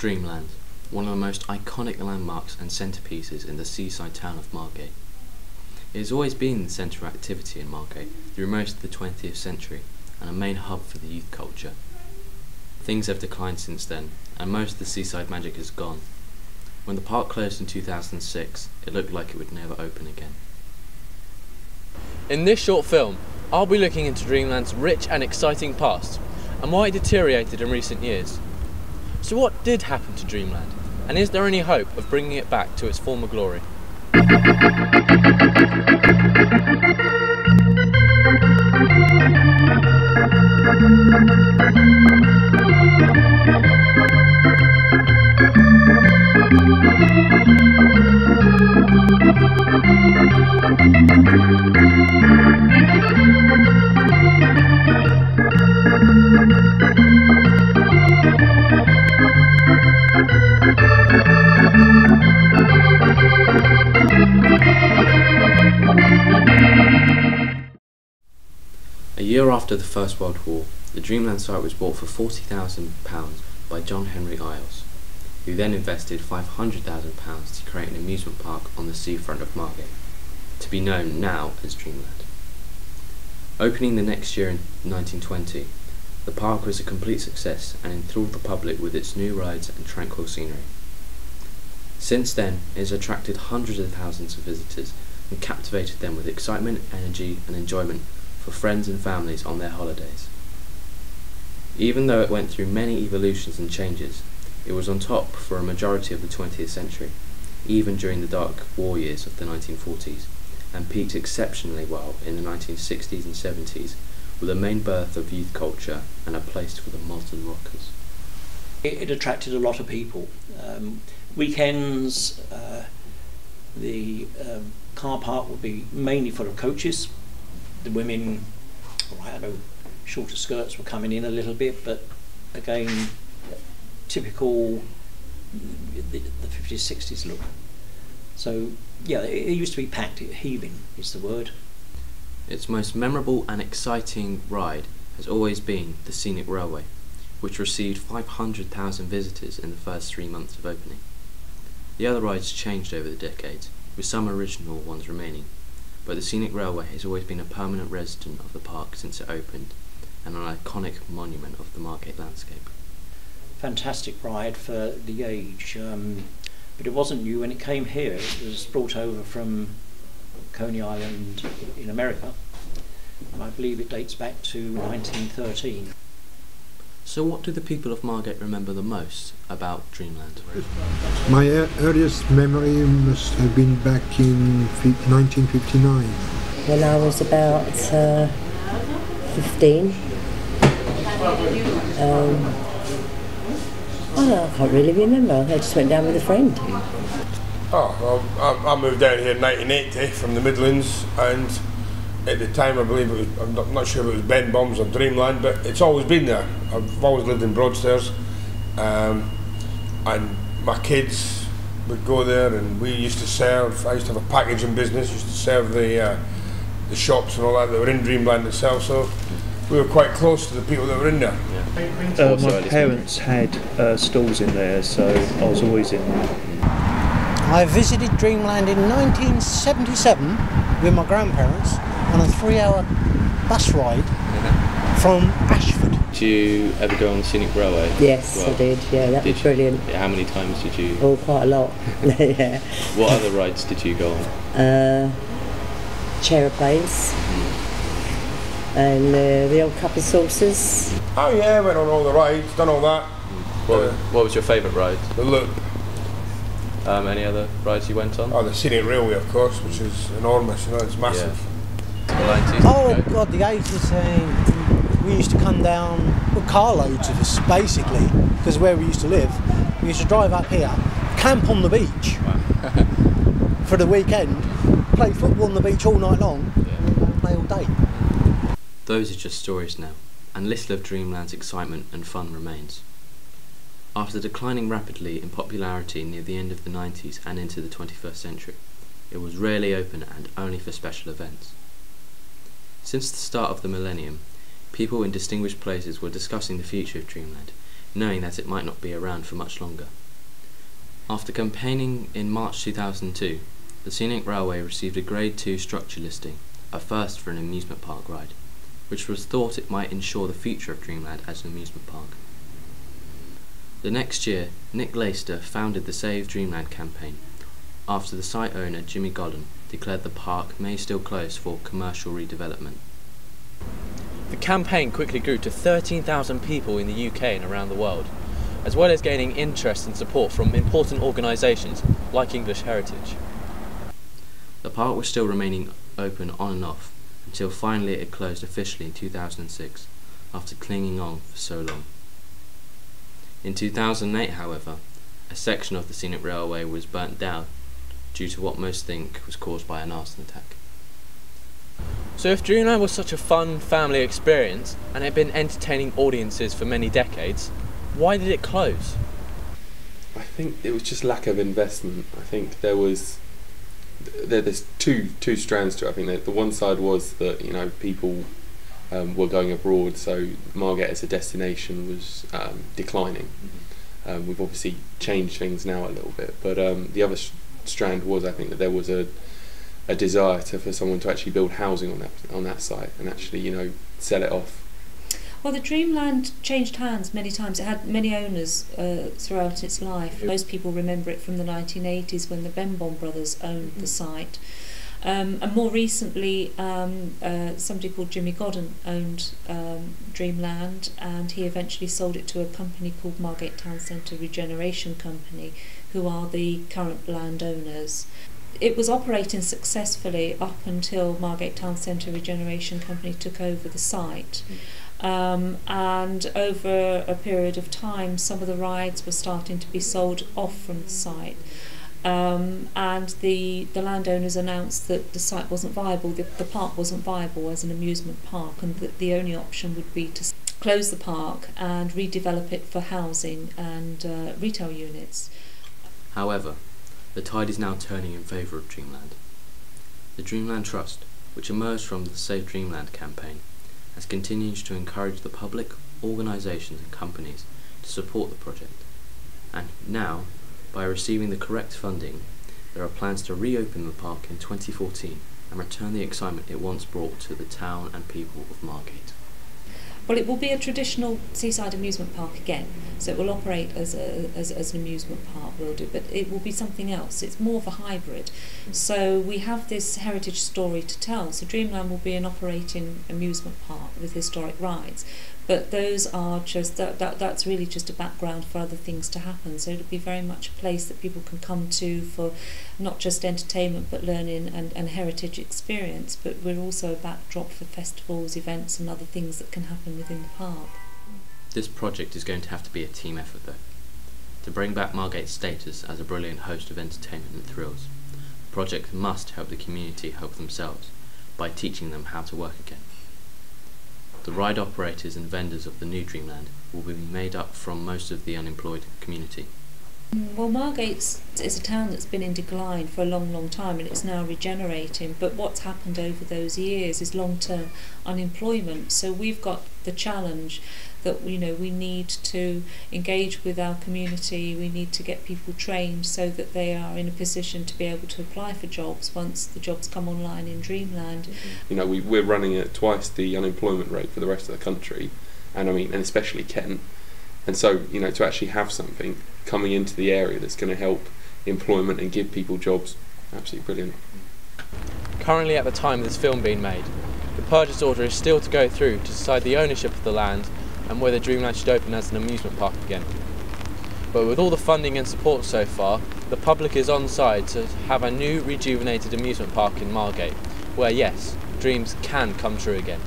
Dreamland, one of the most iconic landmarks and centrepieces in the seaside town of Margate. It has always been the centre of activity in Margate through most of the 20th century and a main hub for the youth culture. Things have declined since then, and most of the seaside magic has gone. When the park closed in 2006, it looked like it would never open again. In this short film, I'll be looking into Dreamland's rich and exciting past, and why it deteriorated in recent years. So what did happen to Dreamland, and is there any hope of bringing it back to its former glory? A year after the First World War, the Dreamland site was bought for £40,000 by John Henry Isles, who then invested £500,000 to create an amusement park on the seafront of Margate, to be known now as Dreamland. Opening the next year in 1920, the park was a complete success and enthralled the public with its new rides and tranquil scenery. Since then, it has attracted hundreds of thousands of visitors and captivated them with excitement, energy and enjoyment for friends and families on their holidays. Even though it went through many evolutions and changes, it was on top for a majority of the 20th century, even during the dark war years of the 1940s, and peaked exceptionally well in the 1960s and 70s, with a main birth of youth culture and a place for the modern rockers. It attracted a lot of people. Weekends, the car park would be mainly full of coaches. The women, I know shorter skirts were coming in a little bit, but again, typical the 50s, 60s look. So yeah, it used to be packed, heaving is the word. Its most memorable and exciting ride has always been the Scenic Railway, which received 500,000 visitors in the first 3 months of opening. The other rides changed over the decades, with some original ones remaining, but the Scenic Railway has always been a permanent resident of the park since it opened, and an iconic monument of the Margate landscape. Fantastic ride for the age, but it wasn't new when it came here. It was brought over from Coney Island in America, and I believe it dates back to 1913. So what do the people of Margate remember the most about Dreamland? My earliest memory must have been back in 1959. When I was about 15. I can't really remember. I just went down with a friend. Oh, well, I moved down here in 1980 from the Midlands, and at the time I believe it was, I'm not sure if it was Ben Bombs or Dreamland, but it's always been there. I've always lived in Broadstairs, and my kids would go there, and we used to serve. I used to have a packaging business, used to serve the shops and all that were in Dreamland itself, so we were quite close to the people that were in there. Yeah. My parents had stalls in there, so I was always in there. I visited Dreamland in 1977 with my grandparents on a 3-hour bus ride from Ashford. Did you ever go on the Scenic Railway? Yes, well, I did. Yeah, that was brilliant. Yeah, how many times did you? Oh, quite a lot. Yeah. What other rides did you go on? Chairplanes and the old cup of saucers. Oh yeah, went on all the rides, done all that. What was your favourite ride? The Loop. Any other rides you went on? Oh, the Scenic Railway, of course, which is enormous. You know, it's massive. Yeah. Oh God, the 80s. We used to come down, carloads of us basically, because where we used to live, we used to drive up here, camp on the beach for the weekend, play football on the beach all night long, and play all day. Those are just stories now, and little of Dreamland's excitement and fun remains. After declining rapidly in popularity near the end of the 90s and into the 21st century, it was rarely open and only for special events. Since the start of the millennium, people in distinguished places were discussing the future of Dreamland, knowing that it might not be around for much longer. After campaigning in March 2002, the Scenic Railway received a Grade 2 structure listing, a first for an amusement park ride, which was thought it might ensure the future of Dreamland as an amusement park. The next year, Nick Laister founded the Save Dreamland campaign, after the site owner Jimmy Godden declared the park may still close for commercial redevelopment. The campaign quickly grew to 13,000 people in the UK and around the world, as well as gaining interest and support from important organisations like English Heritage. The park was still remaining open on and off until finally it closed officially in 2006, after clinging on for so long. In 2008, however, a section of the Scenic Railway was burnt down due to what most think was caused by an arson attack. So if Dreamland was such a fun family experience and had been entertaining audiences for many decades, why did it close? I think it was just lack of investment. I think there's two strands to it. I think that the one side was that, you know, people were going abroad, so Margate as a destination was declining. We've obviously changed things now a little bit, but the other strand was, I think, that there was a desire for someone to actually build housing on that site and actually, you know, sell it off. Well, the Dreamland changed hands many times. It had many owners throughout its life. Most people remember it from the 1980s when the Benbom brothers owned the site. And more recently, somebody called Jimmy Godden owned Dreamland, and he eventually sold it to a company called Margate Town Centre Regeneration Company, who are the current landowners. It was operating successfully up until Margate Town Centre Regeneration Company took over the site. And over a period of time, some of the rides were starting to be sold off from the site. And the landowners announced that the site wasn't viable, the park wasn't viable as an amusement park, and that the only option would be to close the park and redevelop it for housing and retail units. However, the tide is now turning in favour of Dreamland. The Dreamland Trust, which emerged from the Save Dreamland campaign, has continued to encourage the public, organisations and companies to support the project, and now, by receiving the correct funding, there are plans to reopen the park in 2014 and return the excitement it once brought to the town and people of Margate. Well, it will be a traditional seaside amusement park again, so it will operate as an amusement park, will do, but it will be something else. It's more of a hybrid. So we have this heritage story to tell. So Dreamland will be an operating amusement park with historic rides, but those are just that's really just a background for other things to happen. So it'll be very much a place that people can come to for not just entertainment but learning and heritage experience, but we're also a backdrop for festivals, events and other things that can happen within the park. This project is going to have to be a team effort though. To bring back Margate's status as a brilliant host of entertainment and thrills, the project must help the community help themselves by teaching them how to work again. The ride operators and vendors of the new Dreamland will be made up from most of the unemployed community. Well, Margate is a town that's been in decline for a long time, and it's now regenerating, but what's happened over those years is long-term unemployment. So we've got the challenge that, you know, we need to engage with our community, we need to get people trained so that they are in a position to be able to apply for jobs once the jobs come online in Dreamland. You know, we're running at twice the unemployment rate for the rest of the country, and I mean, and especially Kent. And so, you know, to actually have something coming into the area that's going to help employment and give people jobs, absolutely brilliant. Currently, at the time of this film being made, the purchase order is still to go through to decide the ownership of the land and whether Dreamland should open as an amusement park again. But with all the funding and support so far, the public is on side to have a new rejuvenated amusement park in Margate, where yes, dreams can come true again.